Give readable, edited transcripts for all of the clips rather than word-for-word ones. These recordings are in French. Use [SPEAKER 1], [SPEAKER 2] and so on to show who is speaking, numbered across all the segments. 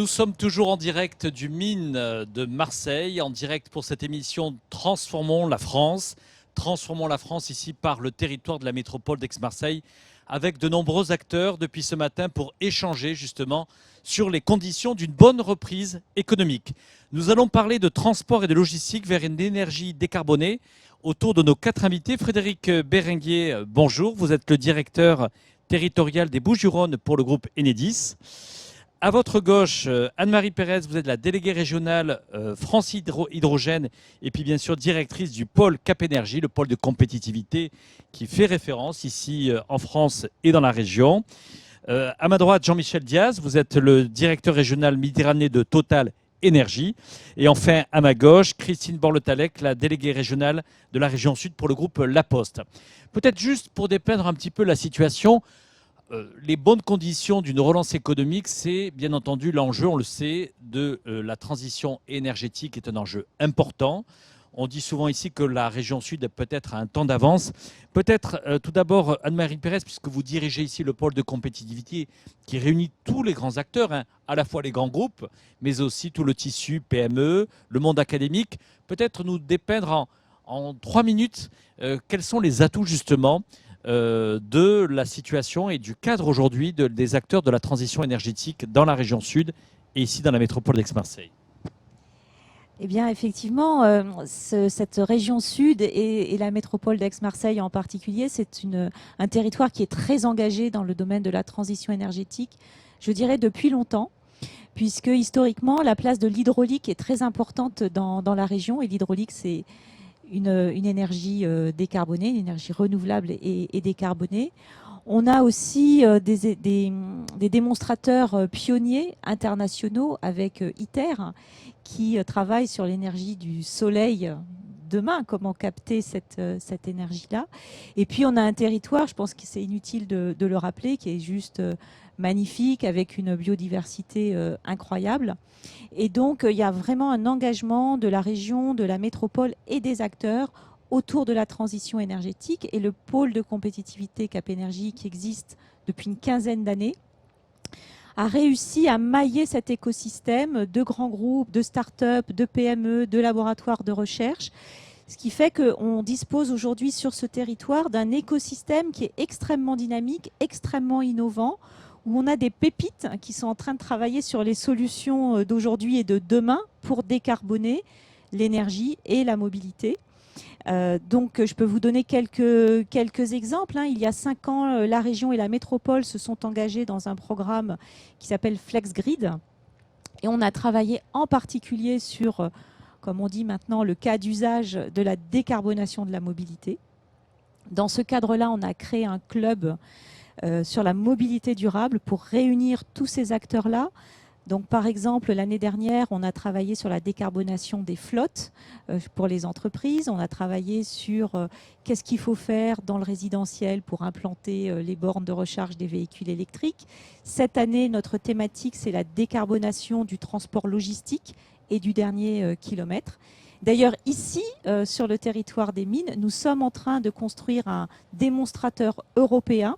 [SPEAKER 1] Nous sommes toujours en direct du Mine de Marseille, en direct pour cette émission Transformons la France. Transformons la France ici par le territoire de la métropole d'Aix-Marseille, avec de nombreux acteurs depuis ce matin pour échanger justement sur les conditions d'une bonne reprise économique. Nous allons parler de transport et de logistique vers une énergie décarbonée autour de nos 4 invités. Frédéric Berenguer, bonjour. Vous êtes le directeur territorial des Bouches-du-Rhône pour le groupe Enedis. À votre gauche, Anne-Marie Pérez, vous êtes la déléguée régionale France Hydrogène et puis bien sûr directrice du pôle Cap Énergie, le pôle de compétitivité qui fait référence ici en France et dans la région. À ma droite, Jean-Michel Diaz, vous êtes le directeur régional Méditerranée de Total Énergie. Et enfin, à ma gauche, Christine Borle-Talec, la déléguée régionale de la région Sud pour le groupe La Poste. Peut-être juste pour dépeindre un petit peu la situation, les bonnes conditions d'une relance économique, c'est bien entendu l'enjeu, on le sait, de la transition énergétique est un enjeu important. On dit souvent ici que la région Sud est peut-être à un temps d'avance. Peut-être tout d'abord, Anne-Marie Pérez, puisque vous dirigez ici le pôle de compétitivité qui réunit tous les grands acteurs, à la fois les grands groupes, mais aussi tout le tissu PME, le monde académique. Peut-être nous dépeindre en 3 minutes quels sont les atouts justement de la situation et du cadre aujourd'hui des acteurs de la transition énergétique dans la région Sud et ici dans la métropole d'Aix-Marseille.
[SPEAKER 2] Eh bien, effectivement, cette région sud et la métropole d'Aix-Marseille en particulier, c'est un territoire qui est très engagé dans le domaine de la transition énergétique, je dirais depuis longtemps, puisque historiquement, la place de l'hydraulique est très importante dans la région. Et l'hydraulique, c'est une énergie décarbonée, une énergie renouvelable et décarbonée. On a aussi des démonstrateurs pionniers internationaux avec ITER qui travaillent sur l'énergie du soleil demain, comment capter cette énergie-là. Et puis on a un territoire, je pense que c'est inutile de le rappeler, qui est juste magnifique, avec une biodiversité incroyable. Et donc il y a vraiment un engagement de la région, de la métropole et des acteurs autour de la transition énergétique. Et le pôle de compétitivité Cap Énergie, qui existe depuis une quinzaine d'années, a réussi à mailler cet écosystème de grands groupes, de start-up, de PME, de laboratoires de recherche, ce qui fait qu'on dispose aujourd'hui sur ce territoire d'un écosystème qui est extrêmement dynamique, extrêmement innovant, où on a des pépites qui sont en train de travailler sur les solutions d'aujourd'hui et de demain pour décarboner l'énergie et la mobilité. Donc, je peux vous donner quelques exemples. Il y a 5 ans, la région et la métropole se sont engagés dans un programme qui s'appelle FlexGrid. Et on a travaillé en particulier sur, comme on dit maintenant, le cas d'usage de la décarbonation de la mobilité. Dans ce cadre-là, on a créé un club sur la mobilité durable pour réunir tous ces acteurs-là. Donc, par exemple, l'année dernière, on a travaillé sur la décarbonation des flottes pour les entreprises. On a travaillé sur qu'est-ce qu'il faut faire dans le résidentiel pour implanter les bornes de recharge des véhicules électriques. Cette année, notre thématique, c'est la décarbonation du transport logistique et du dernier kilomètre. D'ailleurs, ici, sur le territoire des mines, nous sommes en train de construire un démonstrateur européen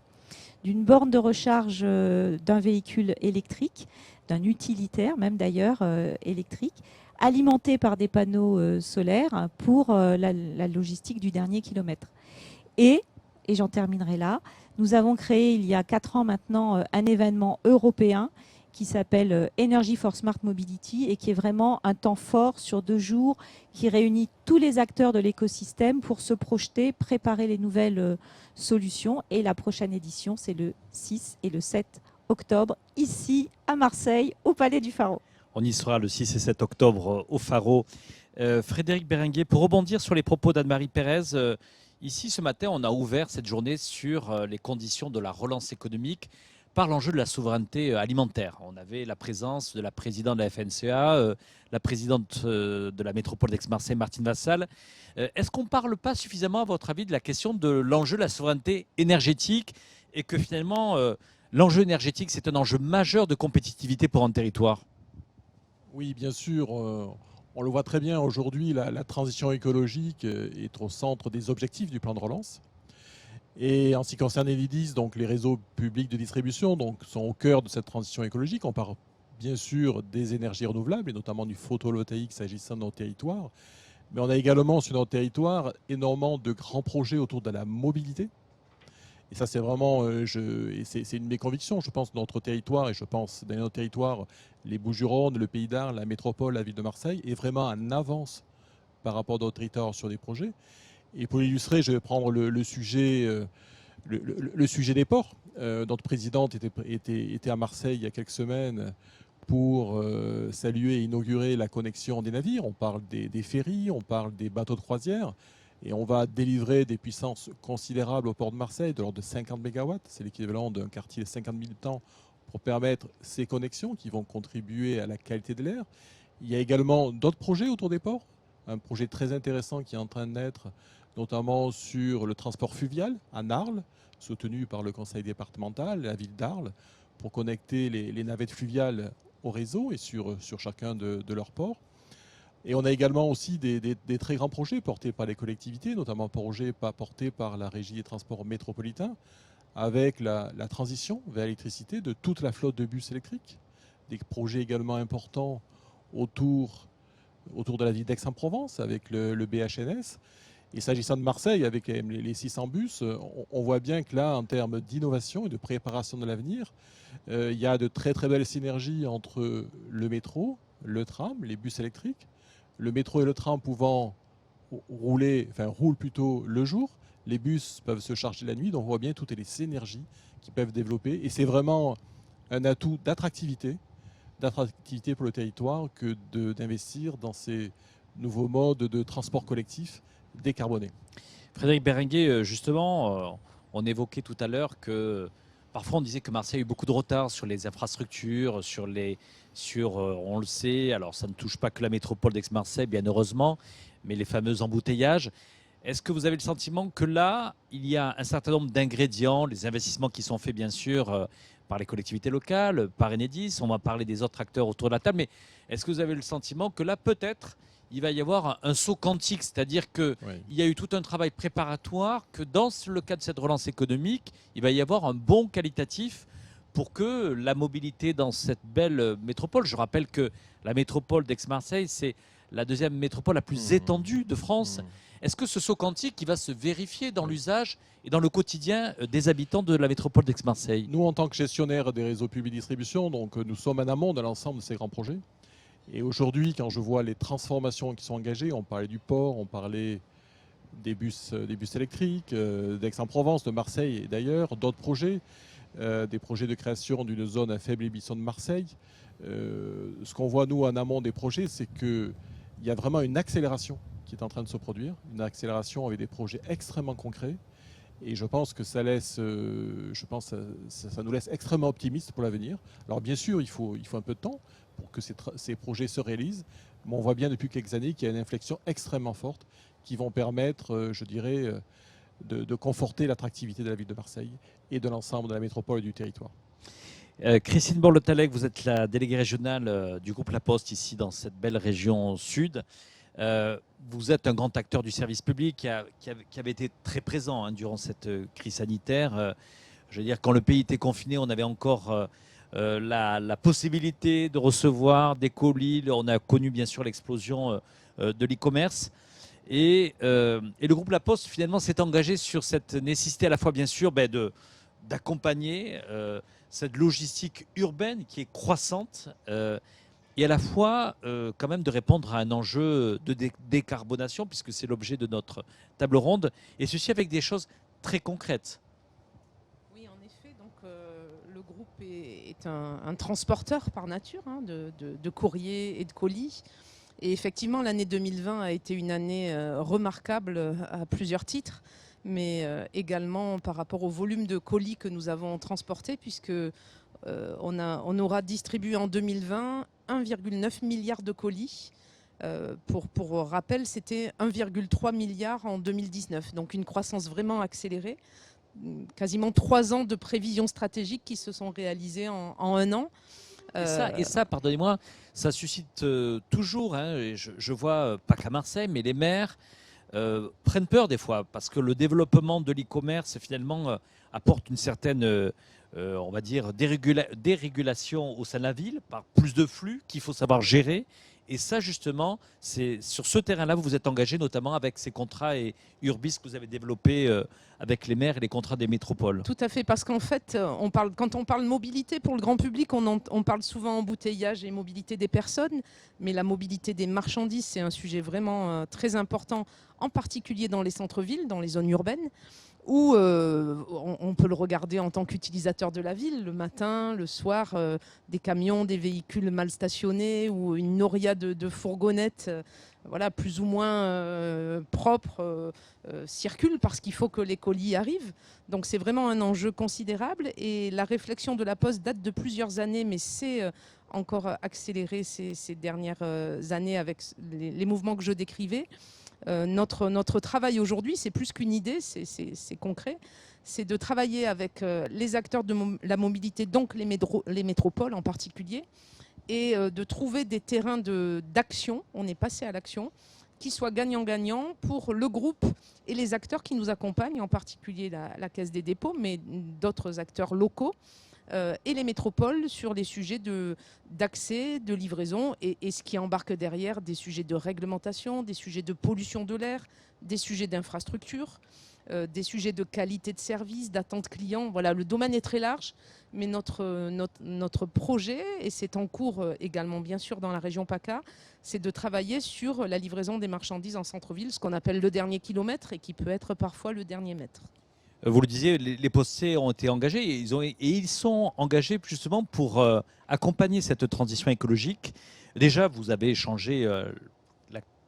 [SPEAKER 2] d'une borne de recharge d'un véhicule électrique, d'un utilitaire même d'ailleurs électrique, alimenté par des panneaux solaires pour la logistique du dernier kilomètre. Et j'en terminerai là, nous avons créé il y a 4 ans maintenant un événement européen qui s'appelle Energy for Smart Mobility et qui est vraiment un temps fort sur 2 jours qui réunit tous les acteurs de l'écosystème pour se projeter, préparer les nouvelles solutions. Et la prochaine édition, c'est le 6 et le 7 octobre, ici à Marseille, au Palais du Pharo.
[SPEAKER 1] On y sera le 6 et 7 octobre au Pharo. Frédéric Berenguer, pour rebondir sur les propos d'Anne-Marie Pérez, ici ce matin, on a ouvert cette journée sur les conditions de la relance économique par l'enjeu de la souveraineté alimentaire. On avait la présence de la présidente de la FNSEA, la présidente de la métropole d'Aix-Marseille, Martine Vassal. Est-ce qu'on ne parle pas suffisamment, à votre avis, de la question de l'enjeu de la souveraineté énergétique et que finalement, l'enjeu énergétique, c'est un enjeu majeur de compétitivité pour un territoire?
[SPEAKER 3] Oui, bien sûr. On le voit très bien aujourd'hui, la transition écologique est au centre des objectifs du plan de relance. Et en ce qui concerne Enedis, donc les réseaux publics de distribution sont au cœur de cette transition écologique. On parle bien sûr des énergies renouvelables, et notamment du photovoltaïque s'agissant de nos territoires. Mais on a également sur notre territoire énormément de grands projets autour de la mobilité. Et ça, c'est vraiment, c'est une de mes convictions. Je pense notre territoire, et je pense dans notre territoire, les Bouches-du-Rhône, le Pays d'Arles, la métropole, la ville de Marseille, est vraiment en avance par rapport à d'autres territoires sur des projets. Et pour illustrer, je vais prendre le sujet, le sujet des ports. Notre présidente était à Marseille il y a quelques semaines pour saluer et inaugurer la connexion des navires. On parle des ferries, on parle des bateaux de croisière. Et on va délivrer des puissances considérables au port de Marseille, de l'ordre de 50 MW. C'est l'équivalent d'un quartier de 50 000 habitants pour permettre ces connexions qui vont contribuer à la qualité de l'air. Il y a également d'autres projets autour des ports. Un projet très intéressant qui est en train de naître, notamment sur le transport fluvial à Arles, soutenu par le conseil départemental, la ville d'Arles, pour connecter les navettes fluviales au réseau et sur chacun de leurs ports. Et on a également aussi des très grands projets portés par les collectivités, notamment un projet porté par la Régie des transports métropolitains, avec la transition vers l'électricité de toute la flotte de bus électriques. Des projets également importants autour de la ville d'Aix-en-Provence, avec le BHNS. Et s'agissant de Marseille, avec les 600 bus, on voit bien que là, en termes d'innovation et de préparation de l'avenir, il y a de très très belles synergies entre le métro, le tram, les bus électriques. Le métro et le tram pouvant roulent plutôt le jour, les bus peuvent se charger la nuit, donc on voit bien toutes les synergies qui peuvent développer. Et c'est vraiment un atout d'attractivité pour le territoire que d'investir dans ces nouveaux modes de transport collectif décarbonés.
[SPEAKER 1] Frédéric Berenguer, justement, on évoquait tout à l'heure que parfois on disait que Marseille a eu beaucoup de retard sur les infrastructures, on le sait, alors ça ne touche pas que la métropole d'Aix-Marseille, bien heureusement, mais les fameux embouteillages. Est-ce que vous avez le sentiment que là, il y a un certain nombre d'ingrédients, les investissements qui sont faits bien sûr par les collectivités locales, par Enedis, on va parler des autres acteurs autour de la table, mais est-ce que vous avez le sentiment que là, peut-être, il va y avoir un saut quantique, c'est-à-dire qu'il y a eu tout un travail préparatoire, que dans le cadre de cette relance économique, il va y avoir un bond qualitatif pour que la mobilité dans cette belle métropole, je rappelle que la métropole d'Aix-Marseille, c'est la deuxième métropole la plus étendue de France. Est-ce que ce saut quantique qui va se vérifier dans l'usage et dans le quotidien des habitants de la métropole d'Aix-Marseille?
[SPEAKER 3] Nous, en tant que gestionnaires des réseaux publics de distribution, donc, nous sommes en amont de l'ensemble de ces grands projets. Et aujourd'hui, quand je vois les transformations qui sont engagées, on parlait du port, on parlait des bus électriques, d'Aix-en-Provence, de Marseille et d'ailleurs, d'autres projets, des projets de création d'une zone à faible émission de Marseille. Ce qu'on voit, nous, en amont des projets, c'est qu'il y a vraiment une accélération qui est en train de se produire, une accélération avec des projets extrêmement concrets. Et je pense que ça nous laisse extrêmement optimistes pour l'avenir. Alors bien sûr, il faut un peu de temps pour que ces projets se réalisent. Mais on voit bien depuis quelques années qu'il y a une inflexion extrêmement forte qui vont permettre, je dirais, de conforter l'attractivité de la ville de Marseille et de l'ensemble de la métropole et du territoire.
[SPEAKER 1] Christine Borle-Talec, vous êtes la déléguée régionale du groupe La Poste ici dans cette belle région sud. Vous êtes un grand acteur du service public qui avait été très présent durant cette crise sanitaire. Je veux dire, quand le pays était confiné, on avait encore la possibilité de recevoir des colis. On a connu bien sûr l'explosion de l'e-commerce. Et le groupe La Poste finalement s'est engagé sur cette nécessité à la fois bien sûr d'accompagner cette logistique urbaine qui est croissante et à la fois quand même de répondre à un enjeu de décarbonation puisque c'est l'objet de notre table ronde et ceci avec des choses très concrètes.
[SPEAKER 4] Oui, en effet, donc, le groupe est un transporteur par nature de courrier et de colis. Et effectivement, l'année 2020 a été une année remarquable à plusieurs titres, mais également par rapport au volume de colis que nous avons transportés, puisque on aura distribué en 2020 1,9 milliard de colis. Pour rappel, c'était 1,3 milliard en 2019, donc une croissance vraiment accélérée. Quasiment 3 ans de prévisions stratégiques qui se sont réalisées en un an.
[SPEAKER 1] Et ça, pardonnez-moi, ça suscite toujours, et je vois pas qu'à Marseille, mais les maires prennent peur des fois, parce que le développement de l'e-commerce finalement apporte une certaine on va dire, dérégulation au sein de la ville, par plus de flux qu'il faut savoir gérer. Et ça, justement, c'est sur ce terrain-là, vous vous êtes engagé notamment avec ces contrats et Urbis que vous avez développés avec les maires et les contrats des métropoles.
[SPEAKER 4] Tout à fait, parce qu'en fait, quand on parle mobilité pour le grand public, on parle souvent embouteillage et mobilité des personnes, mais la mobilité des marchandises, c'est un sujet vraiment très important, en particulier dans les centres-villes, dans les zones urbaines, où on peut le regarder en tant qu'utilisateur de la ville, le matin, le soir, des camions, des véhicules mal stationnés ou une noria de fourgonnettes voilà, plus ou moins propres circulent parce qu'il faut que les colis arrivent. Donc c'est vraiment un enjeu considérable et la réflexion de la Poste date de plusieurs années, mais c'est encore accéléré ces dernières années avec les mouvements que je décrivais. Notre travail aujourd'hui, c'est plus qu'une idée, c'est concret, c'est de travailler avec les acteurs de la mobilité, donc les métropoles en particulier, et de trouver des terrains d'action, on est passé à l'action, qui soient gagnant-gagnant pour le groupe et les acteurs qui nous accompagnent, en particulier la Caisse des dépôts, mais d'autres acteurs locaux, et les métropoles sur les sujets d'accès, de livraison et ce qui embarque derrière des sujets de réglementation, des sujets de pollution de l'air, des sujets d'infrastructure, des sujets de qualité de service, d'attente client. Voilà, le domaine est très large, mais notre projet, et c'est en cours également bien sûr dans la région PACA, c'est de travailler sur la livraison des marchandises en centre-ville, ce qu'on appelle le dernier kilomètre et qui peut être parfois le dernier mètre.
[SPEAKER 1] Vous le disiez, les postiers ont été engagés et ils sont engagés justement pour accompagner cette transition écologique. Déjà, vous avez échangé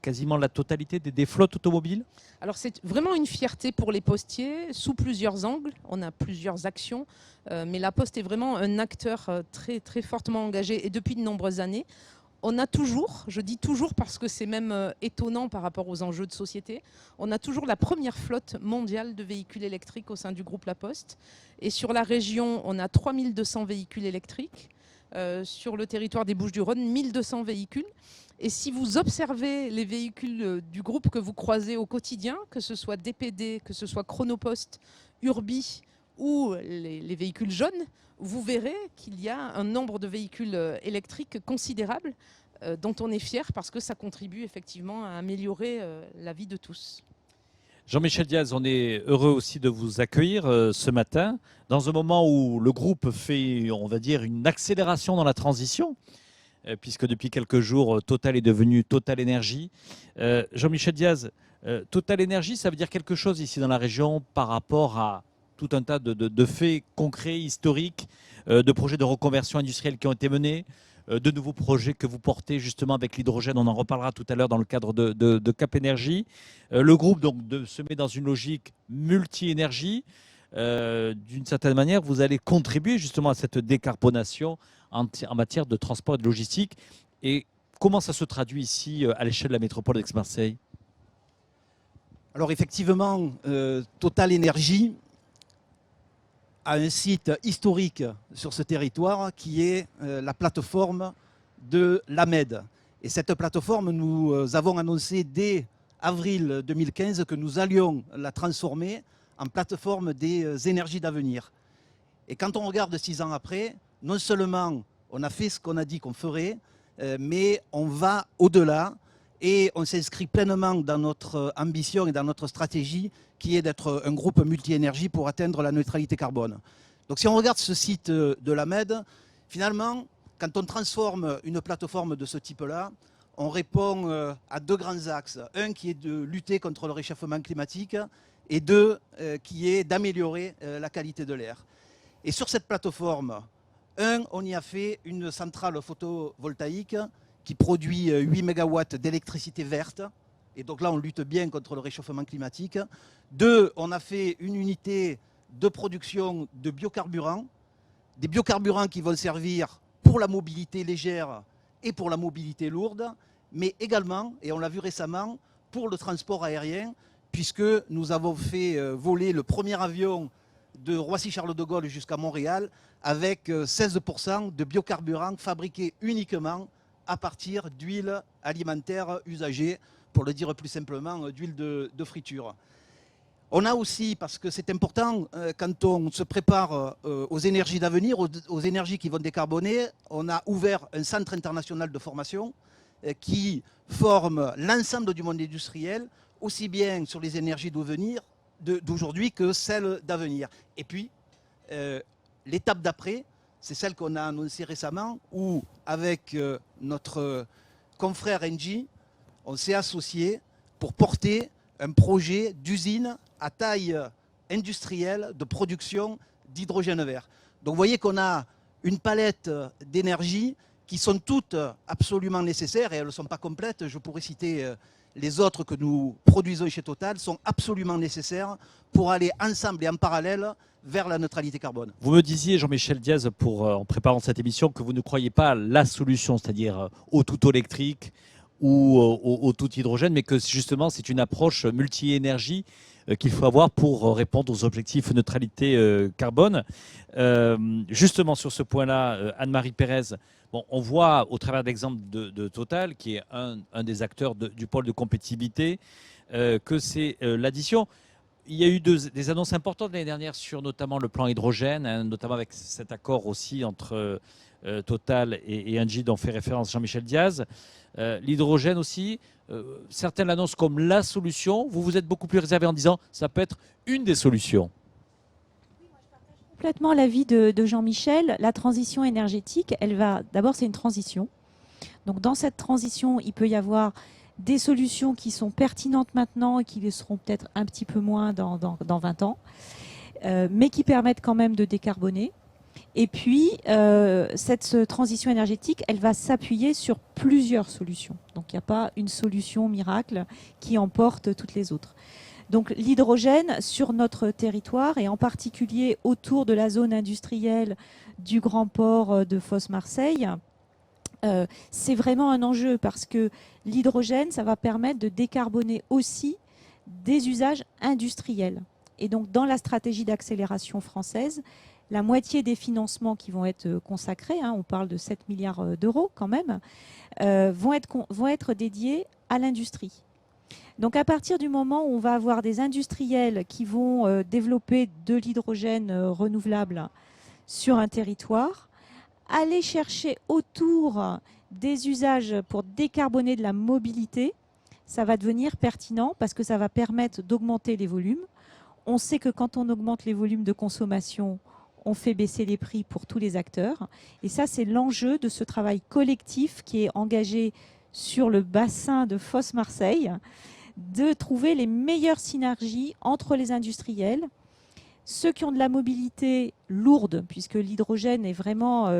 [SPEAKER 1] quasiment la totalité des flottes automobiles.
[SPEAKER 4] Alors c'est vraiment une fierté pour les postiers sous plusieurs angles. On a plusieurs actions, mais la Poste est vraiment un acteur très, très fortement engagé et depuis de nombreuses années. On a toujours, je dis toujours parce que c'est même étonnant par rapport aux enjeux de société, on a toujours la première flotte mondiale de véhicules électriques au sein du groupe La Poste. Et sur la région, on a 3200 véhicules électriques. Sur le territoire des Bouches-du-Rhône, 1200 véhicules. Et si vous observez les véhicules du groupe que vous croisez au quotidien, que ce soit DPD, que ce soit Chronopost, Urbi ou les véhicules jaunes, vous verrez qu'il y a un nombre de véhicules électriques considérable dont on est fier parce que ça contribue effectivement à améliorer la vie de tous.
[SPEAKER 1] Jean-Michel Diaz, on est heureux aussi de vous accueillir ce matin dans un moment où le groupe fait, on va dire, une accélération dans la transition, puisque depuis quelques jours, Total est devenu Total Énergie. Jean-Michel Diaz, Total Énergie, ça veut dire quelque chose ici dans la région par rapport à tout un tas de faits concrets, historiques, de projets de reconversion industrielle qui ont été menés, de nouveaux projets que vous portez justement avec l'hydrogène. On en reparlera tout à l'heure dans le cadre de Cap Énergie. Le groupe donc, se met dans une logique multi-énergie. D'une certaine manière, vous allez contribuer justement à cette décarbonation en matière de transport et de logistique. Et comment ça se traduit ici à l'échelle de la métropole d'Aix-Marseille ?
[SPEAKER 5] Alors effectivement, Total Énergie a un site historique sur ce territoire qui est la plateforme de l'AMED. Et cette plateforme, nous avons annoncé dès avril 2015 que nous allions la transformer en plateforme des énergies d'avenir. Et quand on regarde 6 ans après, non seulement on a fait ce qu'on a dit qu'on ferait, mais on va au-delà et on s'inscrit pleinement dans notre ambition et dans notre stratégie qui est d'être un groupe multi-énergie pour atteindre la neutralité carbone. Donc si on regarde ce site de l'AMED, finalement, quand on transforme une plateforme de ce type-là, on répond à 2 grands axes. Un qui est de lutter contre le réchauffement climatique et 2 qui est d'améliorer la qualité de l'air. Et sur cette plateforme, on y a fait une centrale photovoltaïque qui produit 8 MW d'électricité verte. Et donc là, on lutte bien contre le réchauffement climatique. 2, on a fait une unité de production de biocarburants. Des biocarburants qui vont servir pour la mobilité légère et pour la mobilité lourde, mais également, et on l'a vu récemment, pour le transport aérien, puisque nous avons fait voler le premier avion de Roissy-Charles de Gaulle jusqu'à Montréal avec 16% de biocarburants fabriqués uniquement à partir d'huile alimentaire usagée, pour le dire plus simplement, d'huile de friture. On a aussi, parce que c'est important, quand on se prépare aux énergies d'avenir, aux énergies qui vont décarboner, on a ouvert un centre international de formation qui forme l'ensemble du monde industriel, aussi bien sur les énergies d'aujourd'hui que celles d'avenir. Et puis, l'étape d'après, c'est celle qu'on a annoncée récemment, où avec notre confrère Engie, on s'est associé pour porter un projet d'usine à taille industrielle de production d'hydrogène vert. Donc vous voyez qu'on a une palette d'énergies qui sont toutes absolument nécessaires et elles ne sont pas complètes. Je pourrais citer les autres que nous produisons chez Total, sont absolument nécessaires pour aller ensemble et en parallèle vers la neutralité carbone.
[SPEAKER 1] Vous me disiez, Jean-Michel Diaz, en préparant cette émission, que vous ne croyez pas à la solution, c'est-à-dire au tout électrique ou au tout hydrogène, mais que justement c'est une approche multi-énergie qu'il faut avoir pour répondre aux objectifs neutralité carbone. Justement sur ce point-là, Anne-Marie Pérez, bon, on voit au travers d'exemples de Total, qui est un des acteurs du pôle de compétitivité, que c'est l'addition. Il y a eu des annonces importantes l'année dernière sur notamment le plan hydrogène, hein, notamment avec cet accord aussi entre Total et Engie dont fait référence Jean-Michel Diaz. L'hydrogène aussi, certains l'annoncent comme la solution. Vous, vous êtes beaucoup plus réservé en disant ça peut être une des solutions.
[SPEAKER 2] Complètement l'avis de Jean-Michel. La transition énergétique, d'abord c'est une transition. Donc dans cette transition, il peut y avoir des solutions qui sont pertinentes maintenant et qui le seront peut-être un petit peu moins dans 20 ans, mais qui permettent quand même de décarboner. Et puis, cette transition énergétique, elle va s'appuyer sur plusieurs solutions. Donc, il n'y a pas une solution miracle qui emporte toutes les autres. Donc, l'hydrogène sur notre territoire, et en particulier autour de la zone industrielle du grand port de Fos-Marseille, c'est vraiment un enjeu parce que l'hydrogène, ça va permettre de décarboner aussi des usages industriels. Et donc, dans la stratégie d'accélération française, la moitié des financements qui vont être consacrés, on parle de 7 milliards d'euros quand même, vont être dédiés à l'industrie. Donc à partir du moment où on va avoir des industriels qui vont développer de l'hydrogène renouvelable sur un territoire, aller chercher autour des usages pour décarboner de la mobilité, ça va devenir pertinent parce que ça va permettre d'augmenter les volumes. On sait que quand on augmente les volumes de consommation, on fait baisser les prix pour tous les acteurs. Et ça, c'est l'enjeu de ce travail collectif qui est engagé sur le bassin de Fos-Marseille, de trouver les meilleures synergies entre les industriels, ceux qui ont de la mobilité lourde, puisque l'hydrogène est vraiment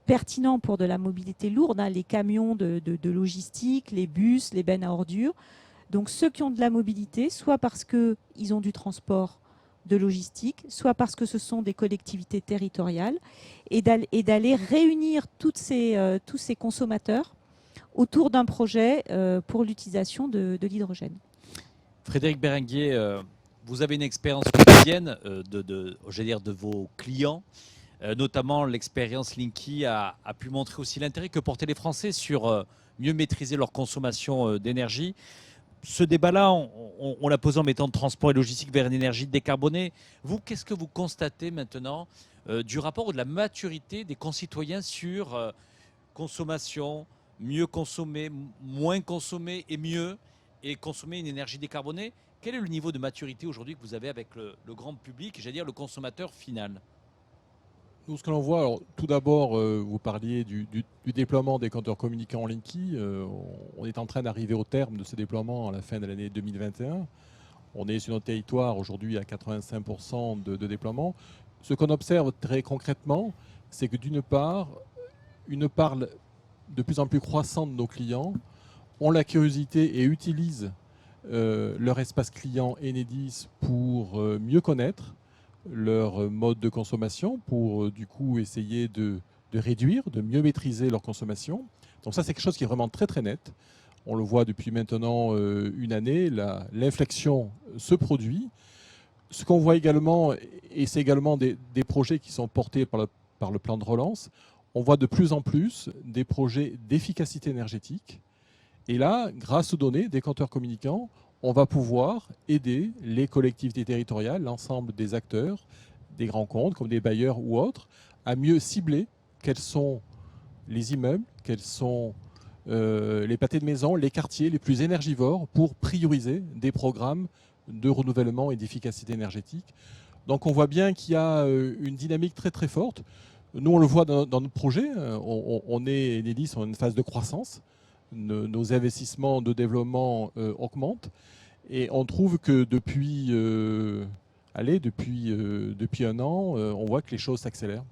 [SPEAKER 2] pertinent pour de la mobilité lourde, les camions de logistique, les bus, les bennes à ordures. Donc ceux qui ont de la mobilité, soit parce qu'ils ont du transport de logistique, soit parce que ce sont des collectivités territoriales, et d'aller réunir tous ces consommateurs autour d'un projet pour l'utilisation de l'hydrogène.
[SPEAKER 1] Frédéric Berenguer, vous avez une expérience quotidienne de vos clients, notamment l'expérience Linky a pu montrer aussi l'intérêt que portaient les Français sur mieux maîtriser leur consommation d'énergie. Ce débat-là, on l'a posé en mettant de transport et logistique vers une énergie décarbonée. Vous, qu'est-ce que vous constatez maintenant du rapport ou de la maturité des concitoyens sur consommation, mieux consommer, moins consommer et mieux, et consommer une énergie décarbonée? Quel est le niveau de maturité aujourd'hui que vous avez avec le grand public, j'allais dire le consommateur final?
[SPEAKER 3] Nous, ce que l'on voit, alors, tout d'abord, vous parliez du déploiement des compteurs communicants Linky. On est en train d'arriver au terme de ce déploiement à la fin de l'année 2021. On est sur notre territoire aujourd'hui à 85% de déploiement. Ce qu'on observe très concrètement, c'est que d'une part, une part de plus en plus croissante de nos clients ont la curiosité et utilisent leur espace client Enedis pour mieux connaître leur mode de consommation, pour du coup essayer de réduire, de mieux maîtriser leur consommation. Donc ça, c'est quelque chose qui est vraiment très très net. On le voit depuis maintenant une année, l'inflexion se produit. Ce qu'on voit également, et c'est également des projets qui sont portés par le plan de relance, on voit de plus en plus des projets d'efficacité énergétique. Et là, grâce aux données des compteurs communicants, on va pouvoir aider les collectivités territoriales, l'ensemble des acteurs, des grands comptes comme des bailleurs ou autres, à mieux cibler quels sont les immeubles, quels sont les pâtés de maison, les quartiers les plus énergivores pour prioriser des programmes de renouvellement et d'efficacité énergétique. Donc on voit bien qu'il y a une dynamique très très forte. Nous on le voit dans notre projet, on est Enedis en une phase de croissance, nos investissements de développement augmentent et on trouve que depuis un an, on voit que les choses s'accélèrent.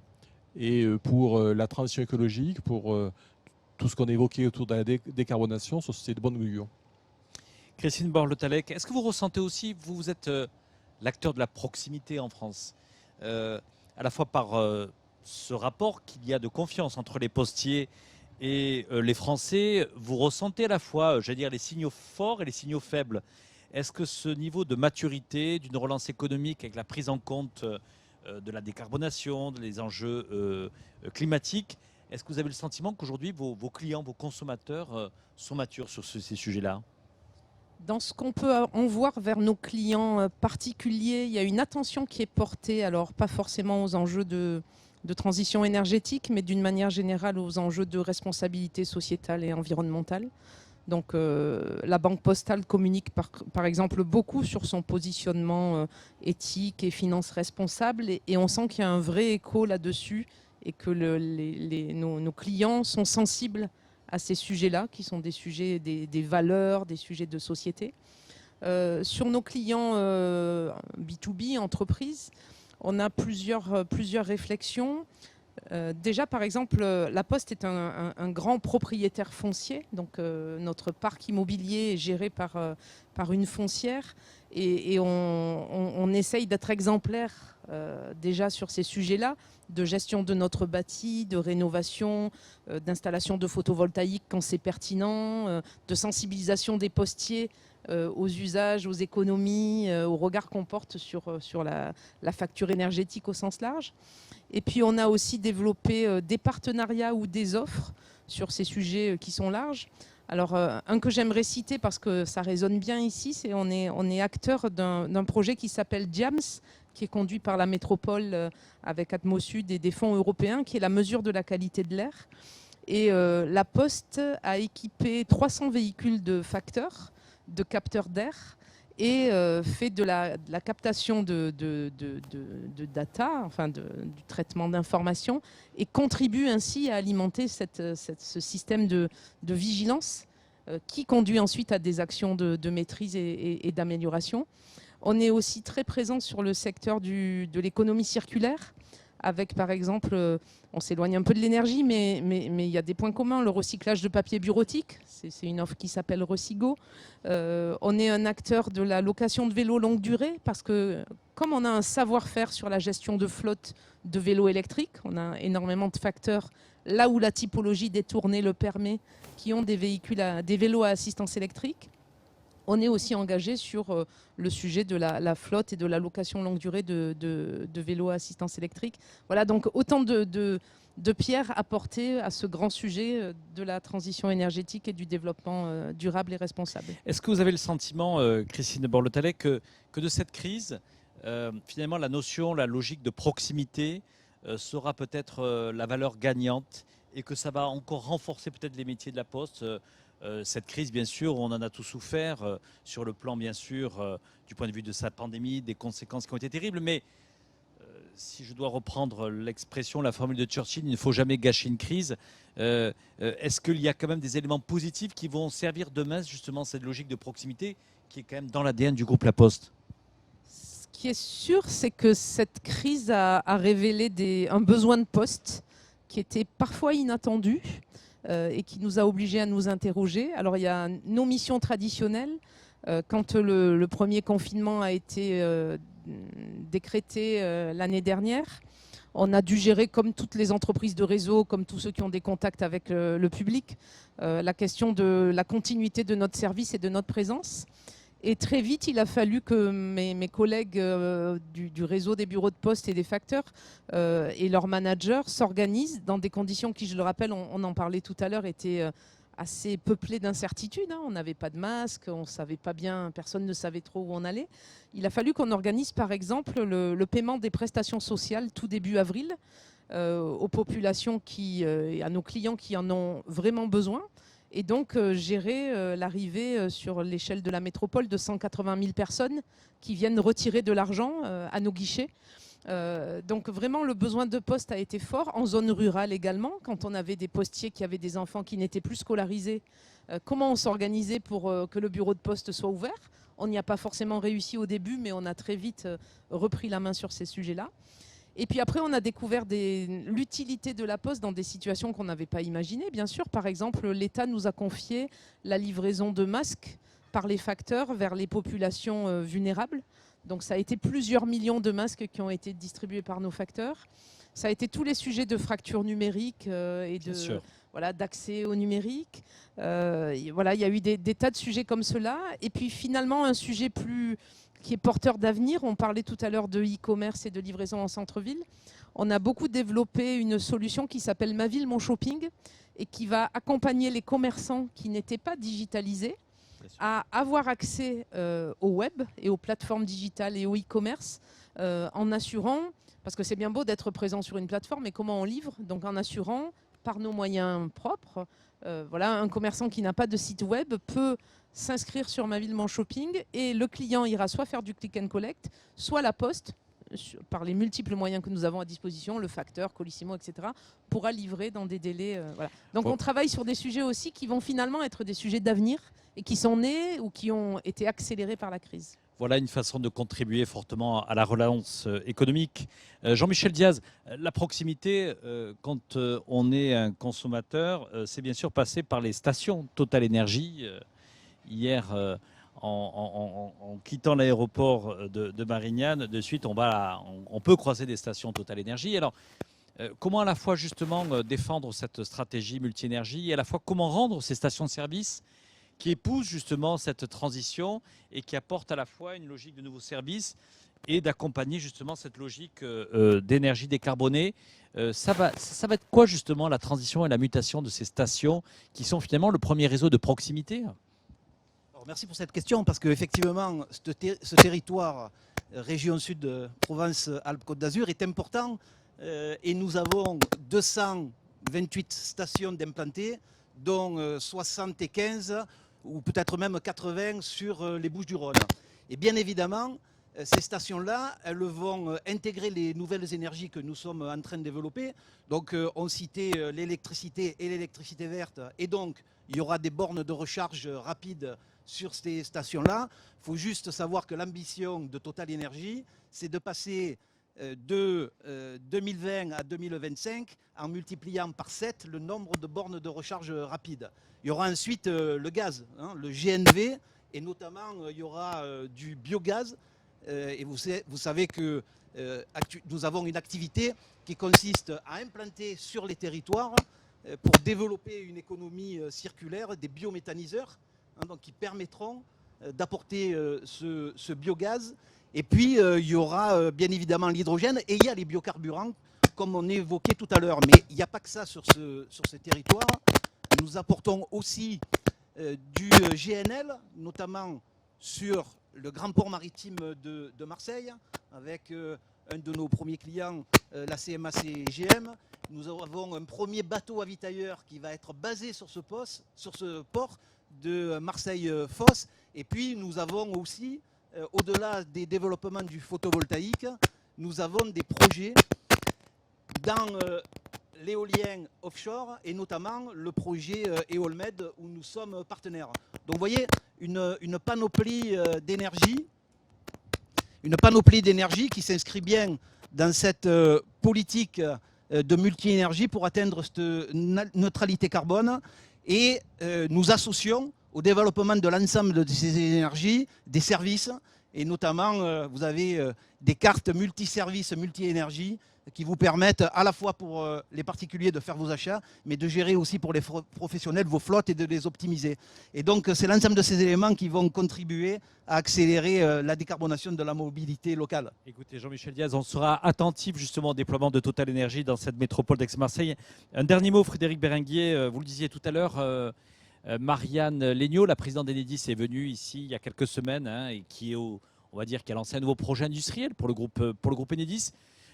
[SPEAKER 3] Et pour la transition écologique, pour tout ce qu'on a évoqué autour de la décarbonation, c'est de bonnes augures.
[SPEAKER 1] Christine Borle-Talec, est-ce que vous ressentez aussi, vous êtes l'acteur de la proximité en France, à la fois par ce rapport qu'il y a de confiance entre les postiers et les Français, vous ressentez à la fois, j'allais dire, les signaux forts et les signaux faibles. Est-ce que ce niveau de maturité, d'une relance économique avec la prise en compte de la décarbonation, des enjeux climatiques, est-ce que vous avez le sentiment qu'aujourd'hui vos clients, vos consommateurs sont matures sur ces sujets-là ?
[SPEAKER 4] Dans ce qu'on peut en voir vers nos clients particuliers, il y a une attention qui est portée, alors pas forcément aux enjeux de transition énergétique, mais d'une manière générale aux enjeux de responsabilité sociétale et environnementale. Donc la Banque Postale communique par exemple beaucoup sur son positionnement éthique et finance responsable, et on sent qu'il y a un vrai écho là-dessus et que nos clients sont sensibles à ces sujets-là, qui sont des sujets, des valeurs, des sujets de société. Sur nos clients B2B, entreprises, on a plusieurs réflexions. Déjà, par exemple, La Poste est un grand propriétaire foncier. Donc, notre parc immobilier est géré par une foncière. Et on essaye d'être exemplaire déjà sur ces sujets-là, de gestion de notre bâti, de rénovation, d'installation de photovoltaïque quand c'est pertinent, de sensibilisation des postiers aux usages, aux économies, au regard qu'on porte sur la facture énergétique au sens large. Et puis on a aussi développé des partenariats ou des offres sur ces sujets qui sont larges. Alors un que j'aimerais citer parce que ça résonne bien ici, c'est on est acteur d'un projet qui s'appelle DIAMS, qui est conduit par la métropole avec Atmosud et des fonds européens, qui est la mesure de la qualité de l'air. Et La Poste a équipé 300 véhicules de facteurs, de capteurs d'air, et fait de la captation de data, enfin du traitement d'informations, et contribue ainsi à alimenter ce système de vigilance qui conduit ensuite à des actions de maîtrise et d'amélioration. On est aussi très présent sur le secteur de l'économie circulaire, avec par exemple, on s'éloigne un peu de l'énergie, mais il y a des points communs. Le recyclage de papier bureautique, c'est une offre qui s'appelle Recigo. On est un acteur de la location de vélos longue durée, parce que comme on a un savoir-faire sur la gestion de flotte de vélos électriques, on a énormément de facteurs là où la typologie détournée le permet, qui ont des vélos à assistance électrique. On est aussi engagé sur le sujet de la flotte et de la location longue durée de vélos à assistance électrique. Voilà, donc autant de pierres apportées à ce grand sujet de la transition énergétique et du développement durable et responsable.
[SPEAKER 1] Est-ce que vous avez le sentiment, Christine Borle-Talec, que de cette crise, finalement la notion, la logique de proximité sera peut-être la valeur gagnante et que ça va encore renforcer peut-être les métiers de la Poste cette crise, bien sûr, on en a tous souffert sur le plan, bien sûr, du point de vue de sa pandémie, des conséquences qui ont été terribles. Mais si je dois reprendre l'expression, la formule de Churchill, il ne faut jamais gâcher une crise. Est-ce qu'il y a quand même des éléments positifs qui vont servir demain, justement, cette logique de proximité qui est quand même dans l'ADN du groupe La Poste ?
[SPEAKER 4] Ce qui est sûr, c'est que cette crise a révélé un besoin de poste qui était parfois inattendu. Et qui nous a obligés à nous interroger. Alors il y a nos missions traditionnelles. Quand le premier confinement a été décrété l'année dernière, on a dû gérer, comme toutes les entreprises de réseau, comme tous ceux qui ont des contacts avec le public, la question de la continuité de notre service et de notre présence. Et très vite, il a fallu que mes collègues du réseau des bureaux de poste et des facteurs et leurs managers s'organisent dans des conditions qui, je le rappelle, on en parlait tout à l'heure, étaient assez peuplé d'incertitudes, hein. On n'avait pas de masque, on savait pas bien, personne ne savait trop où on allait. Il a fallu qu'on organise par exemple le paiement des prestations sociales tout début avril aux populations à nos clients qui en ont vraiment besoin. Et donc gérer l'arrivée sur l'échelle de la métropole de 180 000 personnes qui viennent retirer de l'argent à nos guichets. Donc vraiment le besoin de poste a été fort, en zone rurale également, quand on avait des postiers qui avaient des enfants qui n'étaient plus scolarisés, comment on s'organisait pour que le bureau de poste soit ouvert. On n'y a pas forcément réussi au début, mais on a très vite repris la main sur ces sujets-là. Et puis après, on a découvert l'utilité de la poste dans des situations qu'on n'avait pas imaginées, bien sûr. Par exemple, l'État nous a confié la livraison de masques par les facteurs vers les populations vulnérables. Donc ça a été plusieurs millions de masques qui ont été distribués par nos facteurs. Ça a été tous les sujets de fracture numérique et d'accès au numérique. Voilà, il y a eu des tas de sujets comme cela. Et puis finalement, un sujet qui est porteur d'avenir. On parlait tout à l'heure de e-commerce et de livraison en centre-ville. On a beaucoup développé une solution qui s'appelle Ma Ville, Mon Shopping et qui va accompagner les commerçants qui n'étaient pas digitalisés à avoir accès au web et aux plateformes digitales et au e-commerce en assurant, parce que c'est bien beau d'être présent sur une plateforme, mais comment on livre? Donc en assurant par nos moyens propres. Voilà, un commerçant qui n'a pas de site web peut s'inscrire sur Ma Ville, Mon Shopping et le client ira soit faire du click and collect, soit la poste, par les multiples moyens que nous avons à disposition, le facteur, Colissimo, etc., pourra livrer dans des délais. Voilà. Donc on travaille sur des sujets aussi qui vont finalement être des sujets d'avenir et qui sont nés ou qui ont été accélérés par la crise.
[SPEAKER 1] Voilà une façon de contribuer fortement à la relance économique. Jean-Michel Diaz, la proximité, quand on est un consommateur, c'est bien sûr passer par les stations Total Énergie. Hier, en quittant l'aéroport de Marignane, de suite, on peut croiser des stations Total Énergie. Alors, comment à la fois justement défendre cette stratégie multi-énergie et à la fois comment rendre ces stations de service qui épousent justement cette transition et qui apportent à la fois une logique de nouveaux services et d'accompagner justement cette logique d'énergie décarbonée. Ça va être quoi justement la transition et la mutation de ces stations qui sont finalement le premier réseau de proximité ?
[SPEAKER 5] Alors, merci pour cette question parce qu'effectivement, ce territoire région sud Provence-Alpes-Côte d'Azur est important et nous avons 228 stations d'implantées, dont 75 ou peut-être même 80 sur les Bouches-du-Rhône. Et bien évidemment, ces stations-là, elles vont intégrer les nouvelles énergies que nous sommes en train de développer. Donc on citait l'électricité et l'électricité verte. Et donc, il y aura des bornes de recharge rapide sur ces stations-là. Il faut juste savoir que l'ambition de Total Énergie, c'est de passer de 2020 à 2025 en multipliant par 7 le nombre de bornes de recharge rapide. Il y aura ensuite le gaz, le GNV, et notamment il y aura du biogaz. Et vous savez que nous avons une activité qui consiste à implanter sur les territoires pour développer une économie circulaire des biométhaniseurs donc qui permettront d'apporter ce biogaz. Et puis, il y aura bien évidemment l'hydrogène et il y a les biocarburants, comme on évoquait tout à l'heure. Mais il n'y a pas que ça sur ce territoire. Nous apportons aussi du GNL, notamment sur le grand port maritime de Marseille, avec un de nos premiers clients, la CMA-CGM. Nous avons un premier bateau avitailleur qui va être basé sur ce port de Marseille-Fos. Et puis, nous avons aussi au-delà des développements du photovoltaïque, nous avons des projets dans l'éolien offshore et notamment le projet Eolmed où nous sommes partenaires. Donc vous voyez, une panoplie d'énergie qui s'inscrit bien dans cette politique de multi-énergie pour atteindre cette neutralité carbone et nous associons au développement de l'ensemble de ces énergies, des services, et notamment vous avez des cartes multi-services, multi-énergie qui vous permettent à la fois pour les particuliers de faire vos achats, mais de gérer aussi pour les professionnels vos flottes et de les optimiser. Et donc c'est l'ensemble de ces éléments qui vont contribuer à accélérer la décarbonation de la mobilité locale.
[SPEAKER 1] Écoutez Jean-Michel Diaz, on sera attentif justement au déploiement de Total Énergie dans cette métropole d'Aix-Marseille. Un dernier mot, Frédéric Berenguer, vous le disiez tout à l'heure, Marianne Legnaud, la présidente d'Enedis, est venue ici il y a quelques semaines et qui on va dire, qui a lancé un nouveau projet industriel pour le groupe Enedis.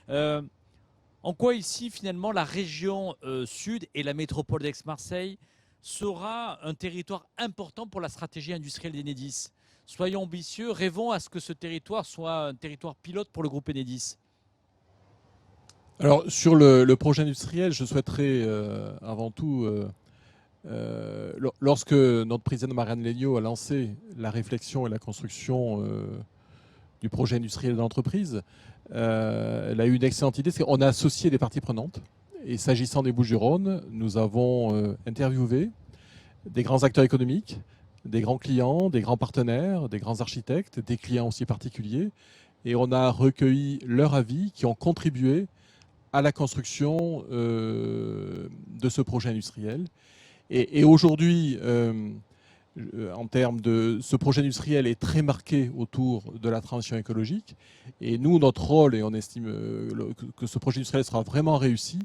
[SPEAKER 1] En quoi ici, finalement, la région sud et la métropole d'Aix-Marseille sera un territoire important pour la stratégie industrielle d'Enedis? Soyons ambitieux, rêvons à ce que ce territoire soit un territoire pilote pour le groupe Enedis.
[SPEAKER 3] Alors, sur le projet industriel, je souhaiterais avant tout, lorsque notre présidente Marianne Legnaud a lancé la réflexion et la construction du projet industriel de l'entreprise, elle a eu une excellente idée, c'est qu'on a associé des parties prenantes. Et s'agissant des Bouches-du-Rhône, nous avons interviewé des grands acteurs économiques, des grands clients, des grands partenaires, des grands architectes, des clients aussi particuliers. Et on a recueilli leurs avis qui ont contribué à la construction de ce projet industriel. Et aujourd'hui, en termes de ce projet industriel est très marqué autour de la transition écologique. Et nous, notre rôle, et on estime que ce projet industriel sera vraiment réussi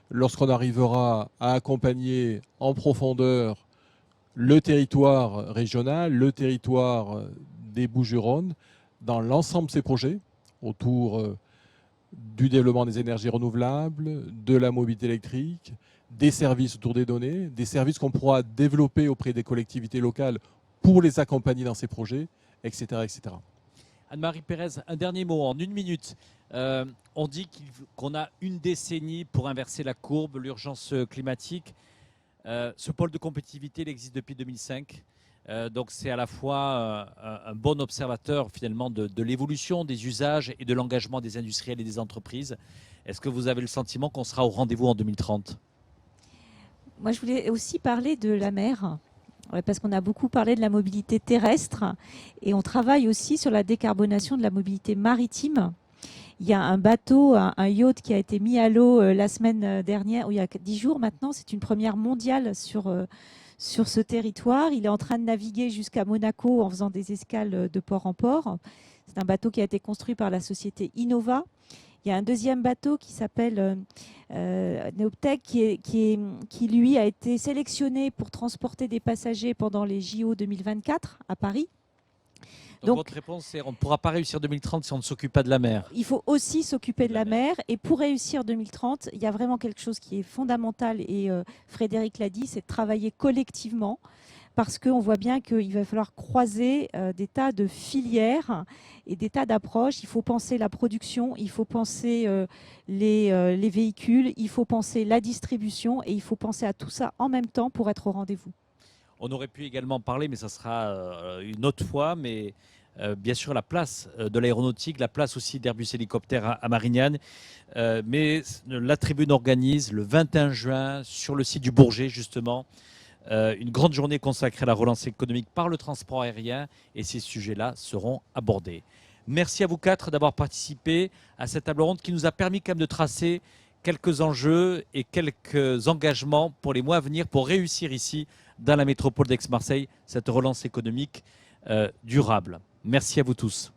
[SPEAKER 3] lorsqu'on arrivera à accompagner en profondeur le territoire régional, le territoire des Bouches-du-Rhône, dans l'ensemble de ces projets, autour du développement des énergies renouvelables, de la mobilité électrique, des services autour des données, des services qu'on pourra développer auprès des collectivités locales pour les accompagner dans ces projets, etc. etc.
[SPEAKER 1] Anne-Marie Pérez, un dernier mot en 1 minute. On dit qu'on a une décennie pour inverser la courbe, l'urgence climatique. Ce pôle de compétitivité, il existe depuis 2005. Donc c'est à la fois un bon observateur finalement de l'évolution des usages et de l'engagement des industriels et des entreprises. Est-ce que vous avez le sentiment qu'on sera au rendez-vous en 2030 ?
[SPEAKER 2] Moi, je voulais aussi parler de la mer, parce qu'on a beaucoup parlé de la mobilité terrestre et on travaille aussi sur la décarbonation de la mobilité maritime. Il y a un bateau, un yacht qui a été mis à l'eau la semaine dernière, ou il y a 10 jours maintenant. C'est une première mondiale sur ce territoire. Il est en train de naviguer jusqu'à Monaco en faisant des escales de port en port. C'est un bateau qui a été construit par la société Innova. Il y a un deuxième bateau qui s'appelle Neoptech qui lui a été sélectionné pour transporter des passagers pendant les JO 2024 à Paris.
[SPEAKER 1] Donc votre réponse, c'est on ne pourra pas réussir 2030 si on ne s'occupe pas de la mer.
[SPEAKER 2] Il faut aussi s'occuper de la mer. Et pour réussir 2030, il y a vraiment quelque chose qui est fondamental. Et Frédéric l'a dit, c'est de travailler collectivement. Parce qu'on voit bien qu'il va falloir croiser des tas de filières et des tas d'approches. Il faut penser la production, il faut penser les véhicules, il faut penser la distribution et il faut penser à tout ça en même temps pour être au rendez-vous.
[SPEAKER 1] On aurait pu également parler, mais ça sera une autre fois, mais bien sûr la place de l'aéronautique, la place aussi d'Airbus Hélicoptère à Marignane. Mais la tribune organise le 21 juin sur le site du Bourget justement une grande journée consacrée à la relance économique par le transport aérien et ces sujets-là seront abordés. Merci à vous quatre d'avoir participé à cette table ronde qui nous a permis quand même de tracer quelques enjeux et quelques engagements pour les mois à venir pour réussir ici dans la métropole d'Aix-Marseille cette relance économique durable. Merci à vous tous.